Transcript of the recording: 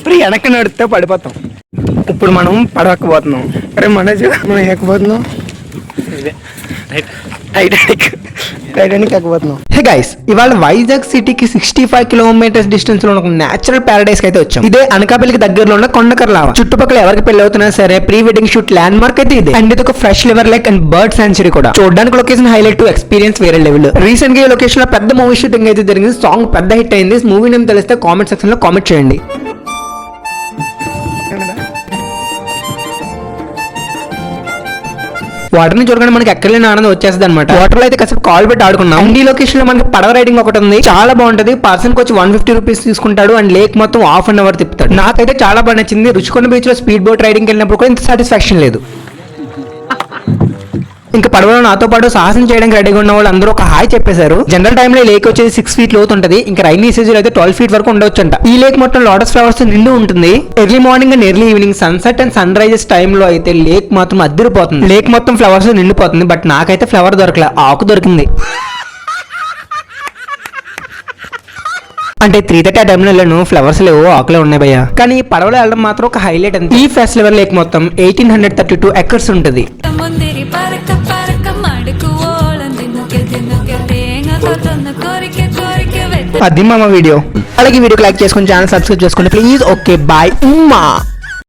ఇప్పుడు వెనక్కి నడిస్తే పడిపోతాం. ఇప్పుడు మనం పడవకపోతున్నాం. అరే మనోజ్ మనం ఎక్కబోతున్నాం టైటానిక్ ఎక్కబోతున్నాం. హే గైస్, ఇవాళ వైజాగ్ సిటీకి 65 కిలోమీటర్స్ డిస్టెన్స్ లో ఒక నేచురల్ పారడైస్ అయితే వచ్చాం. ఇదే అనకాపల్లికి దగ్గరలో ఉన్న కొండకర్లావ. చుట్టుపక్కల ఎవరికి పెళ్లి అవుతున్నా సరే pre wedding shoot land mark అయితే ఇదే. అండ్ ఇది ఒక fresh liver lake and bird sanctuary కూడా. చూడడానికి లొకేషన్ హైలైట్, ఎక్స్పీరియన్స్ వేరే లెవెల్. రీసెంట్ గా ఈ లొకేషన్ లో పెద్ద మూవీ షూటింగ్ అయితే జరిగింది. సాంగ్ పెద్ద హిట్ అయింది. మూవీ నేమ్ తెలిస్తే కామెంట్ సెక్షన్ లో కామెంట్ చేయండి. వాటర్ ని చూడగానే మనకి ఎక్కడలేని ఆనందం వచ్చేస్తుంది అనమాట. వాటర్ లో అయితే కాసేపు కాల్ పెట్టి ఆడుకున్నాం. అండ్ ఈ లొకేషన్ లో మనకి పడవ రైడింగ్ ఒకటి ఉంది, చాలా బాగుంటది. పర్సన్ కి వచ్చి 150 రూపీస్ తీసుకుంటాడు అండ్ లేక్ మొత్తం ½ అన్ అవర్ తిప్పుతాడు. నాకైతే చాలా బాగా నచ్చింది. రుచికొండ బీచ్ లో స్పీడ్ బోట్ రైడింగ్ వెళ్ళినప్పుడు కూడా ఇంత సాటిస్ఫాక్షన్ లేదు. ఇంకా పడవలో నాతో పాటు సాహసం చేయడానికి రెడీగా ఉన్న వాళ్ళు అందరూ ఒక హాయ్ చెప్పేశారు. జనరల్ టైమ్ లో లేక్ వచ్చేది 6 feet లోతు ఉంటది. ఇంకా రైనీ సీజన్ అయితే 12 feet వరకు ఉండొచ్చు అంట. ఈ లేక్ మొత్తం లోటస్ ఫ్లవర్స్ నిండు ఉంటుంది. Early morning and early evening sunset and sun rises time లో అయితే లేక్ మాత్రం అద్దరిపోతుంది. లేక్ మొత్తం ఫ్లవర్స్ నిండిపోతుంది. బట్ నాకైతే ఫ్లవర్ దొరకలే, ఆకు దొరికింది. అంటే 3:30 ఆ టైంలో వెళ్ళాను, ఫ్లవర్స్ లేవు, ఆకులే ఉన్నాయి భయ్య. కానీ ఈ పడవలో వెళ్ళడం మాత్రం ఒక హైలైట్ అంతే. ఈ ఫెస్టివల్ లేక్ మొత్తం 1832 ఎకర్స్ ఉంటుంది. అది మా వీడియో. అలాగే వీడియోకి లైక్ చేసుకుని ఛానల్ సబ్స్క్రైబ్ చేసుకోండి ప్లీజ్. Okay bye.